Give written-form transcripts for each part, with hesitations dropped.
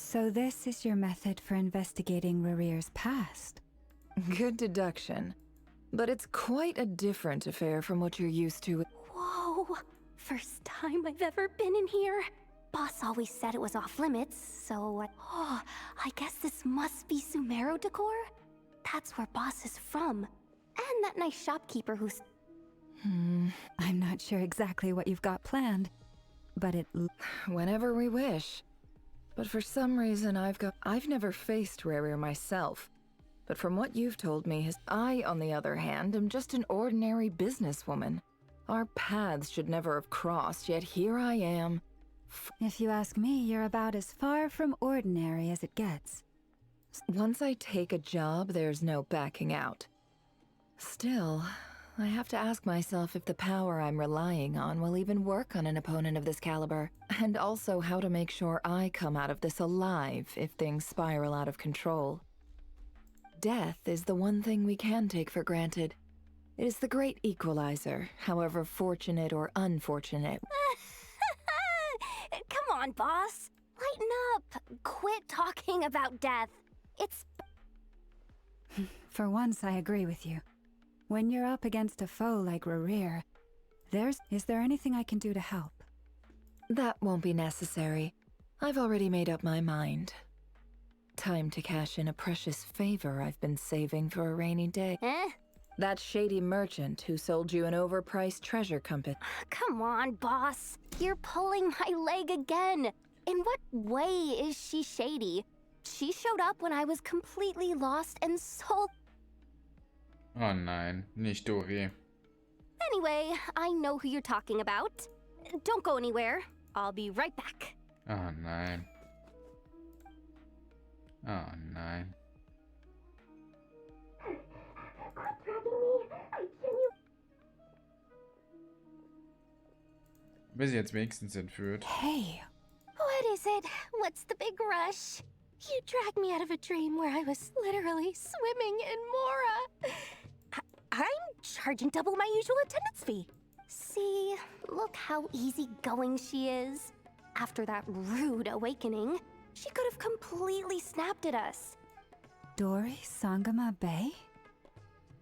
So this is your method for investigating Rerir's past? Good deduction. But it's quite a different affair from what you're used to. Whoa! First time I've ever been in here. Boss always said it was off limits, so... Oh, I guess this must be Sumeru decor? That's where Boss is from. And that nice shopkeeper who's... I'm not sure exactly what you've got planned, but Whenever we wish. But for some reason I've never faced Rerir myself. But from what you've told me, I, on the other hand, am just an ordinary businesswoman. Our paths should never have crossed, yet here I am. If you ask me, you're about as far from ordinary as it gets. Once I take a job, there's no backing out. Still, I have to ask myself if the power I'm relying on will even work on an opponent of this caliber, and also how to make sure I come out of this alive if things spiral out of control. Death is the one thing we can take for granted. It is the great equalizer, however fortunate or unfortunate. Come on, boss. Lighten up. Quit talking about death. It's... For once, I agree with you. When you're up against a foe like Rerir, is there anything I can do to help? That won't be necessary. I've already made up my mind. Time to cash in a precious favor I've been saving for a rainy day. That shady merchant who sold you an overpriced treasure compass. Come on, boss. You're pulling my leg again. In what way is she shady? She showed up when I was completely lost and sold... Oh nein, nicht Dori. Anyway, I know who you're talking about. Don't go anywhere. I'll be right back. Oh nein. Oh nein. Quit dragging me. I genuinely... Bis jetzt wenigstens entführt. Hey! What is it? What's the big rush? You dragged me out of a dream where I was literally swimming in Mora. I'm charging double my usual attendance fee. See, look how easygoing she is. After that rude awakening, she could have completely snapped at us. Dori Sangama Bay?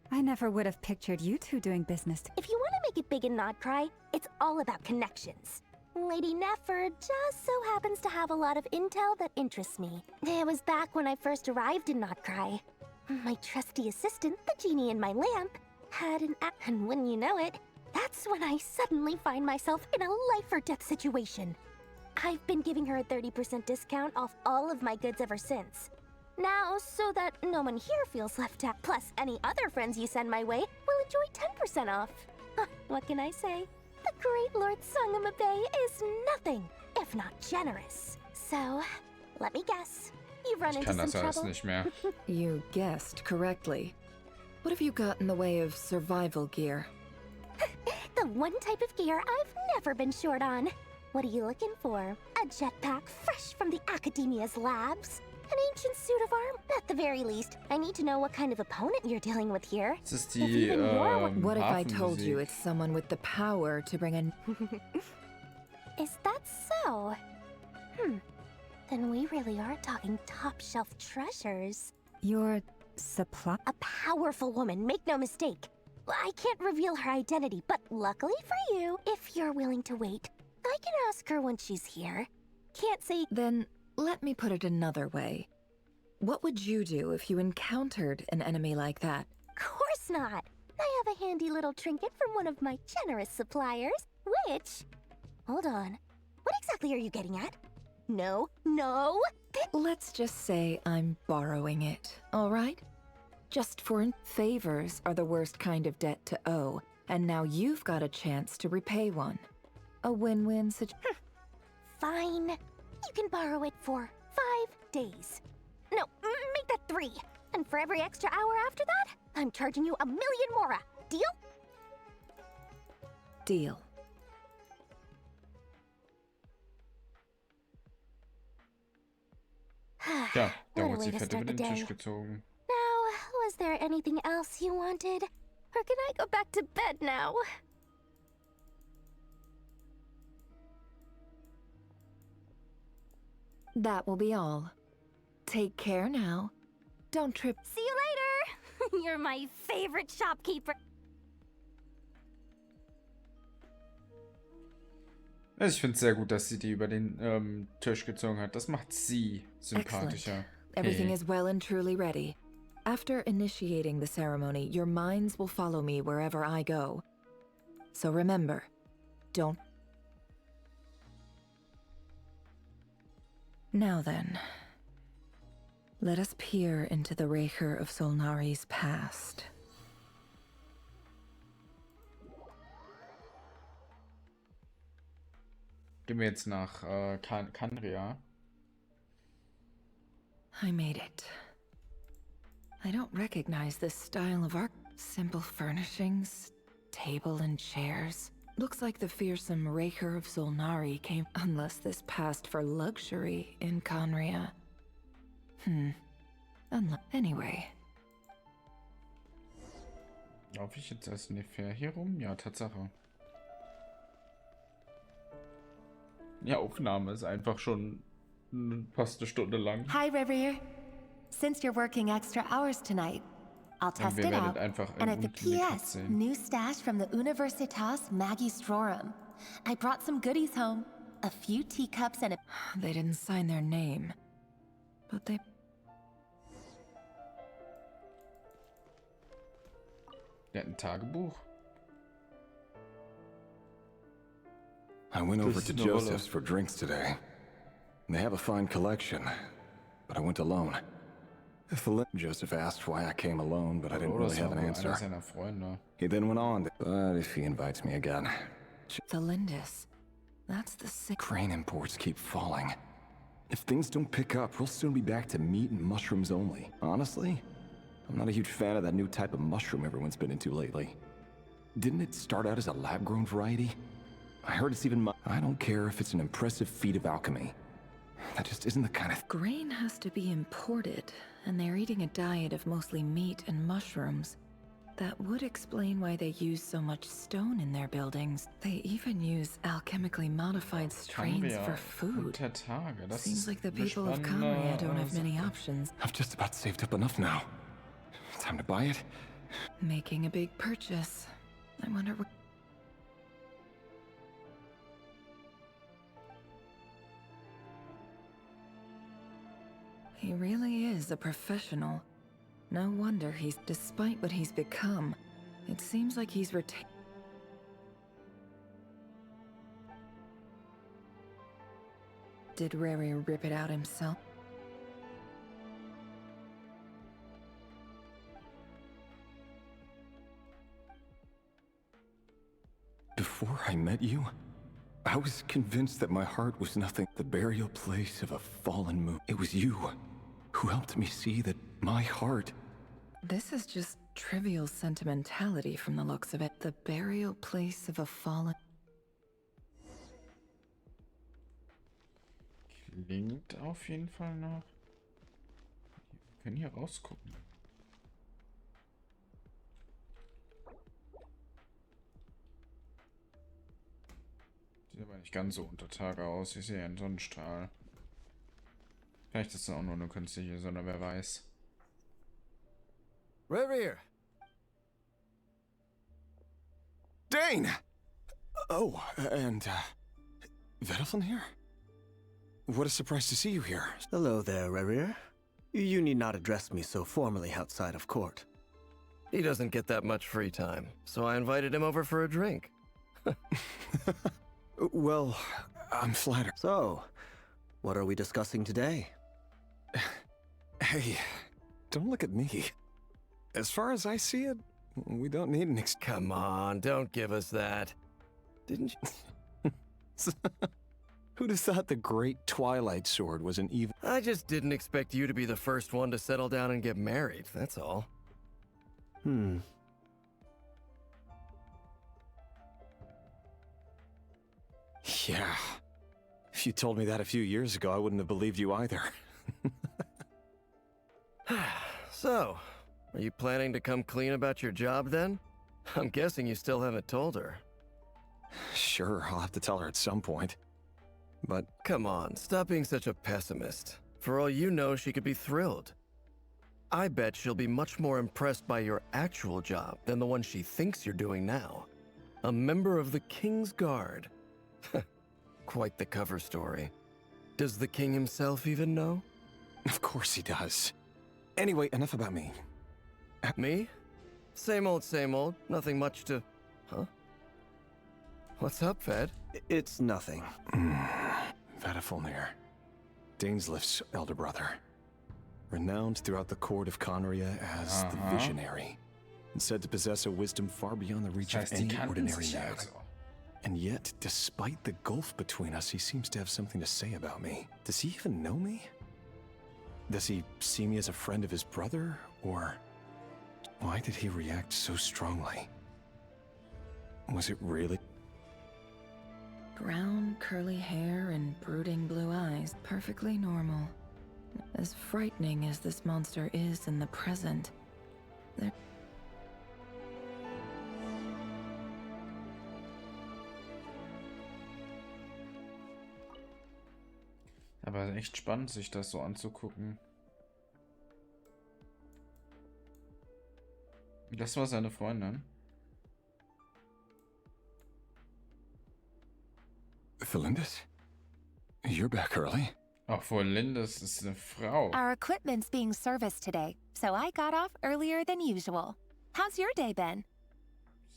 I never would have pictured you two doing business If you want to make it big in Nod-Krai, it's all about connections. Lady Nefer just so happens to have a lot of intel that interests me. It was back when I first arrived in Nod-Krai. My trusty assistant, the genie in my lamp, had an and when you know it, that's when I suddenly find myself in a life-or-death situation. I've been giving her a 30% discount off all of my goods ever since. Now, so that no one here feels left out, plus any other friends you send my way will enjoy 10% off. What can I say? The great Lord Sangama Bay is nothing if not generous. So, let me guess. You've run Ich into kann some das alles trouble. nicht mehr. You guessed correctly. What have you got in the way of survival gear? The one type of gear I've never been short on. What are you looking for? A jetpack fresh from the Academia's labs? An ancient suit of armor? At the very least, I need to know what kind of opponent you're dealing with here. Das ist If die even you're What if I told you Hafenmusik. it's someone with the power to bring an... Is that so? Then we really are talking top-shelf treasures. your supply. A powerful woman, make no mistake. I can't reveal her identity, but luckily for you, if you're willing to wait, I can ask her when she's here. Can't say... Then let me put it another way. What would you do if you encountered an enemy like that? Course not! I have a handy little trinket from one of my generous suppliers, which... Hold on. What exactly are you getting at? No. Let's just say I'm borrowing it, all right? Just for favors are the worst kind of debt to owe, and now you've got a chance to repay one. A win-win situation. Fine. You can borrow it for 5 days. No, make that 3. And for every extra hour after that, I'm charging you 1 million mora. Deal? Deal. Tja, da What a wurde way sie to fett start über the den Tisch day. gezogen. Now, was there anything else you wanted? Or can I go back to bed now? That will be all. Take care now. Don't trip. See you later! You're my favorite shopkeeper. Also ich finde es sehr gut, dass sie die über den Tisch gezogen hat. Das macht sie sympathischer. Everything is well and truly ready. After initiating the ceremony, your minds will follow me wherever I go. So remember, don't... Now then, let us peer into the Raker of Solnari's past. Gehen wir jetzt nach Kanria. I made it. I don't recognize this style of art. Simple furnishings, table and chairs. Looks like the fearsome Raker of Solnari came, unless this passed for luxury in Kanria. Anyway. Laufe ich jetzt erst ungefähr hier rum? Ja, Tatsache. Die Aufnahme ist einfach schon fast eine Stunde lang. Hi, Rerir. Since you're working extra hours tonight, I'll test it out. And at the PS, new stash from the Universitas Magistrorum. I brought some goodies home. A few teacups and a... They didn't sign their name. But they... Der hat ein Tagebuch. I went over to Joseph's for drinks today. They have a fine collection, but I went alone. Joseph asked why I came alone, but I didn't really have an answer. He then went on, but if he invites me again... The Lindis. That's the sick... Crane imports keep falling. If things don't pick up, we'll soon be back to meat and mushrooms only. Honestly, I'm not a huge fan of that new type of mushroom everyone's been into lately. Didn't it start out as a lab-grown variety? I heard it's even... I don't care if it's an impressive feat of alchemy. That just isn't the kind of... Grain has to be imported, and they're eating a diet of mostly meat and mushrooms. That would explain why they use so much stone in their buildings. They even use alchemically modified strains for food. Seems like the people of Kanria don't have many options. I've just about saved up enough now. Time to buy it. Making a big purchase. I wonder what... He really is a professional. No wonder he's, despite what he's become, it seems like he's retained. Did Reri rip it out himself? Before I met you, I was convinced that my heart was nothing. The burial place of a fallen moon. It was you who helped me see that my heart... This is just trivial sentimentality from the looks of it. The burial place of a fallen... Klingt auf jeden Fall nach... Wir können hier rausgucken. Sieht aber nicht ganz so unter Tage aus. Ich sehe einen Sonnenstrahl. Vielleicht ist es auch nur eine künstliche Sonne, wer weiß. Rerir! Dane! Oh, and, Vedelfin here? What a surprise to see you here. Hello there, Rerir. You need not address me so formally outside of court. He doesn't get that much free time, so I invited him over for a drink. Well, I'm flattered. So, what are we discussing today? Hey, don't look at me. As far as I see it, we don't need an Come on, don't give us that. Didn't you? Who'd have thought the great Twilight Sword was an even... I just didn't expect you to be the first one to settle down and get married, that's all. Yeah. If you told me that a few years ago, I wouldn't have believed you either. So, are you planning to come clean about your job then? I'm guessing you still haven't told her. Sure, I'll have to tell her at some point. but... Come on, stop being such a pessimist. For all you know, she could be thrilled. I bet she'll be much more impressed by your actual job than the one she thinks you're doing now. A member of the King's Guard. Quite the cover story. Does the king himself even know? Of course he does. Anyway, enough about me. Me? Same old, nothing much to... Huh? What's up, Fed? It's nothing. Vedifulnir, Dainsleif's elder brother. Renowned throughout the court of Conria as the Visionary, and said to possess a wisdom far beyond the reach of any ordinary man. And yet, despite the gulf between us, he seems to have something to say about me. Does he even know me? Does he see me as a friend of his brother, or why did he react so strongly? Was it really? Brown, curly hair and brooding blue eyes, perfectly normal. As frightening as this monster is in the present, there... Aber echt spannend, sich das so anzugucken. Das war seine Freundin. Felindis? You're back early? Ach, Felindis ist eine Frau. Our equipment's being serviced today, so I got off earlier than usual. How's your day been?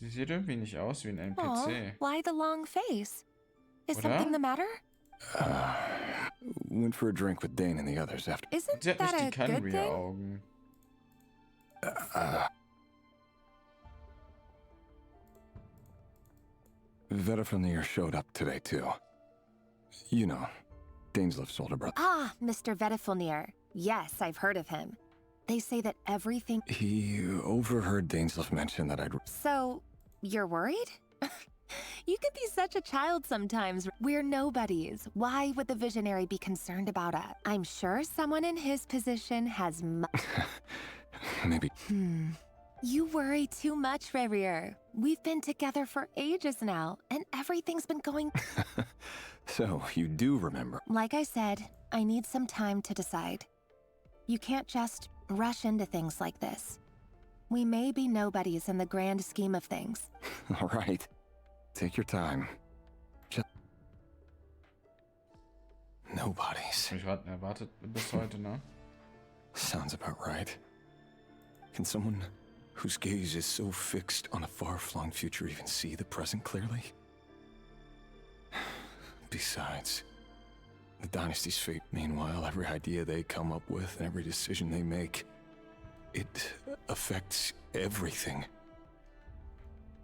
Sie sieht irgendwie nicht aus wie ein NPC. Aw, why the long face? Is Oder? something the matter? Went for a drink with Dane and the others after. Isn't Sie hat that nicht die a good thing? Canary-Augen. Vedifulnir showed up today too. You know, Dainsleif's older brother. Ah, Mr. Vedifulnir. Yes, I've heard of him. They say that everything... He overheard Dainsleif mention that I'd... So, you're worried? You could be such a child sometimes. We're nobodies. Why would the Visionary be concerned about us? I'm sure someone in his position has Maybe... You worry too much, Rerir. We've been together for ages now, and everything's been going... So, you do remember. Like I said, I need some time to decide. You can't just rush into things like this. We may be nobodies in the grand scheme of things. All right. Take your time. Just... Nobodies. Ich hatte erwartet bis heute, ne? Sounds about right. Can someone whose gaze is so fixed on a far-flung future even see the present clearly? Besides, the dynasty's fate, meanwhile, every idea they come up with and every decision they make, it affects everything.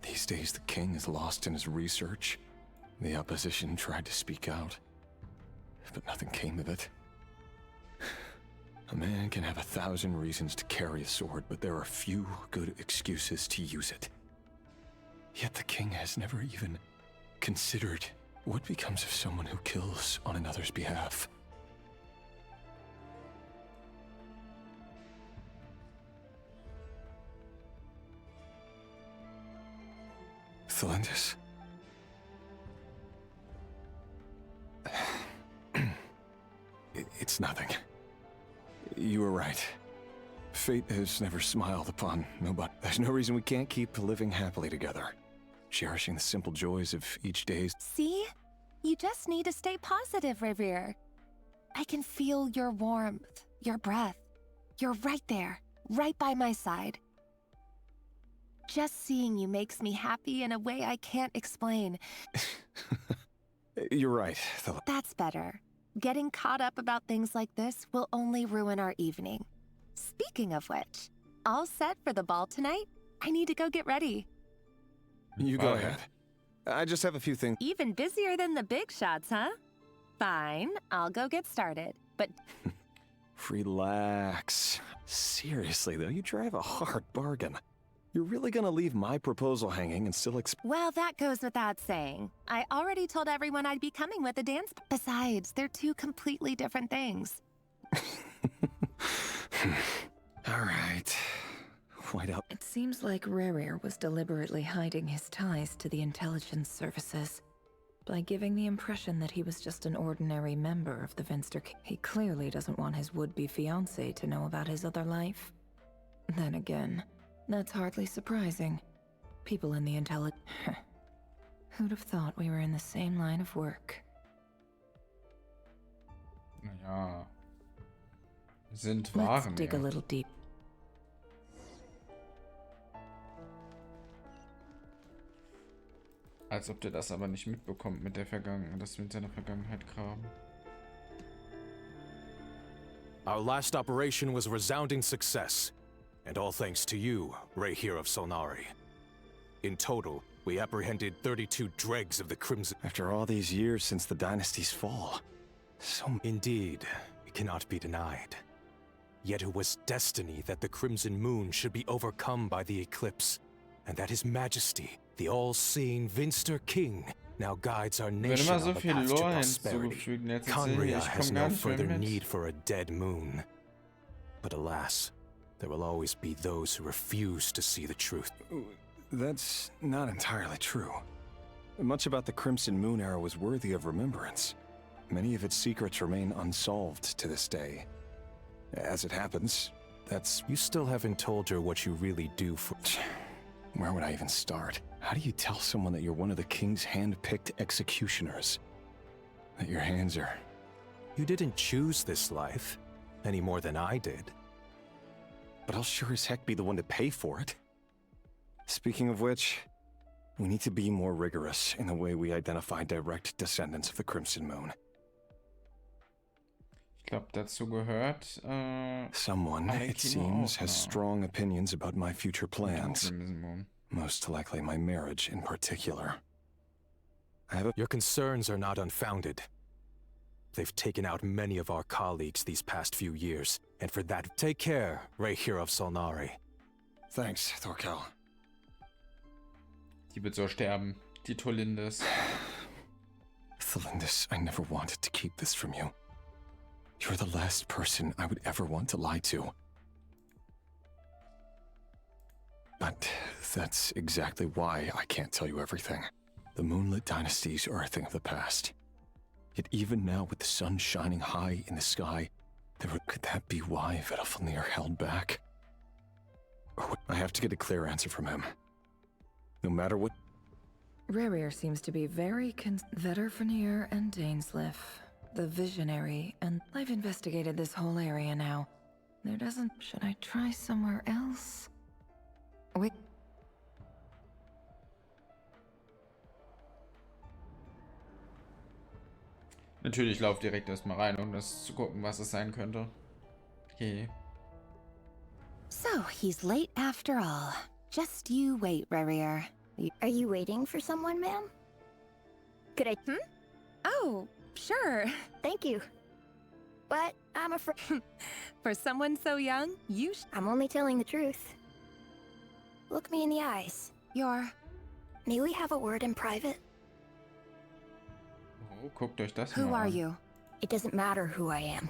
These days, the king is lost in his research. The opposition tried to speak out, but nothing came of it. A man can have 1,000 reasons to carry a sword, but there are few good excuses to use it. Yet the king has never even considered what becomes of someone who kills on another's behalf. Felindis? It's nothing. You were right. Fate has never smiled upon nobody. There's no reason we can't keep living happily together, cherishing the simple joys of each day. See? You just need to stay positive, Rerir. I can feel your warmth, your breath. You're right there, right by my side. Just seeing you makes me happy in a way I can't explain. You're right. That's better. Getting caught up about things like this will only ruin our evening. Speaking of which, all set for the ball tonight? I need to go get ready. You go ahead. I just have a few things. Even busier than the big shots, huh? Fine, I'll go get started, but... Relax. Seriously, though, you drive a hard bargain. You're really gonna leave my proposal hanging and still Well, that goes without saying. I already told everyone I'd be coming with a dance. Besides, they're two completely different things. All right. White out. It seems like Rerir was deliberately hiding his ties to the intelligence services. by giving the impression that he was just an ordinary member of the Finster King. He clearly doesn't want his would-be fiancée to know about his other life. Then again, that's hardly surprising. People in the Who'd have thought we were in the same line of work? Naja. Sind Let's Waren. dig a little deep. Als ob der das aber nicht mitbekommt mit der Vergangenheit, dass wir in seiner Vergangenheit graben. Our last operation was a resounding success, and all thanks to you, Ray here of Solnari. In total, we apprehended 32 dregs of the Crimson. After all these years since the dynasty's fall. Indeed, it cannot be denied. Yet it was destiny that the Crimson Moon should be overcome by the eclipse, and that His Majesty, the all-seeing Finster King, now guides our nation on the path to prosperity. Conria has no further need for a dead moon. But alas, there will always be those who refuse to see the truth. That's not entirely true. Much about the Crimson Moon era was worthy of remembrance. Many of its secrets remain unsolved to this day. As it happens, that's... You still haven't told her what you really do for... Where would I even start? How do you tell someone that you're one of the King's hand-picked executioners? That your hands are... You didn't choose this life, any more than I did. But I'll sure as heck be the one to pay for it. Speaking of which, we need to be more rigorous in the way we identify direct descendants of the Crimson Moon. Ich glaube, dazu gehört, Someone, it seems, has strong opinions about my future plans. Most likely my marriage in particular. Your concerns are not unfounded. They've taken out many of our colleagues these past few years, and for that, take care, Ray here of Solnari. Thanks, Thorkel. Die wird so sterben. Die Tolindis. Tholindis, I never wanted to keep this from you. You're the last person I would ever want to lie to. But that's exactly why I can't tell you everything. The moonlit dynasties are a thing of the past. Yet even now, with the sun shining high in the sky, could that be why Vedalfnir held back? I have to get a clear answer from him. No matter what... Rerir seems to be very Vedalfnir and Dainsleif, the visionary, and I've investigated this whole area now. There doesn't... Should I try somewhere else? Wait... Natürlich lauf direkt erstmal rein, um das zu gucken, was es sein könnte. Okay. So, he's late after all. Just you wait, Rerir. Are you waiting for someone, ma'am? Could I... Oh, sure. Thank you. But I'm afraid... For someone so young, I'm only telling the truth. Look me in the eyes. May we have a word in private? Oh, guckt euch das Who mal are an. you? It doesn't matter who I am.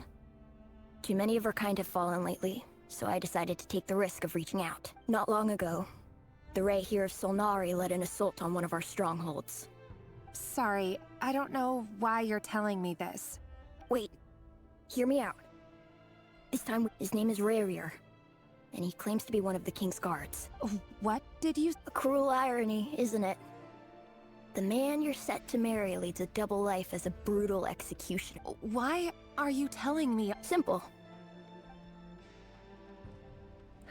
Too many of her kind have fallen lately, so I decided to take the risk of reaching out. Not long ago, the Ray here of Solnari led an assault on one of our strongholds. Sorry, I don't know why you're telling me this. Wait, hear me out. This time, his name is Rerir, and he claims to be one of the King's guards. What did you... A cruel irony, isn't it? The man you're set to marry leads a double life as a brutal executioner. Why are you telling me? Simple.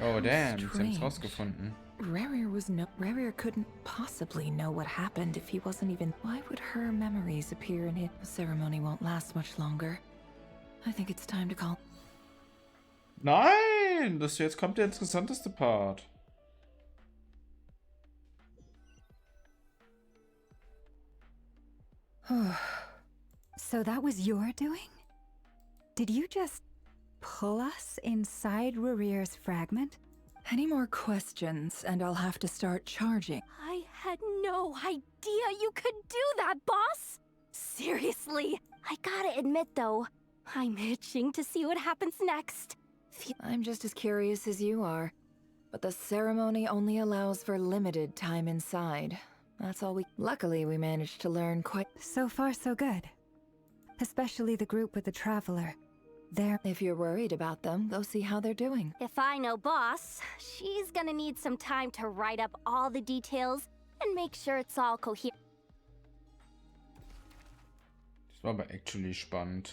Oh damn, sie Strange. haben's rausgefunden. Rerir couldn't possibly know what happened if he wasn't even... Why would her memories appear in it? The ceremony won't last much longer. I think it's time to call... Nein! Jetzt kommt der interessanteste Part. So that was your doing? Did you just pull us inside Rerir's fragment? Any more questions, and I'll have to start charging. I had no idea you could do that, boss! Seriously! I gotta admit, though, I'm itching to see what happens next. I'm just as curious as you are, but the ceremony only allows for limited time inside. That's all we... Luckily, we managed to learn quite... So far, so good. Especially the group with the Traveler. If you're worried about them, go see how they're doing. If I know Boss, she's gonna need some time to write up all the details and make sure it's all coherent. Das war aber actually spannend.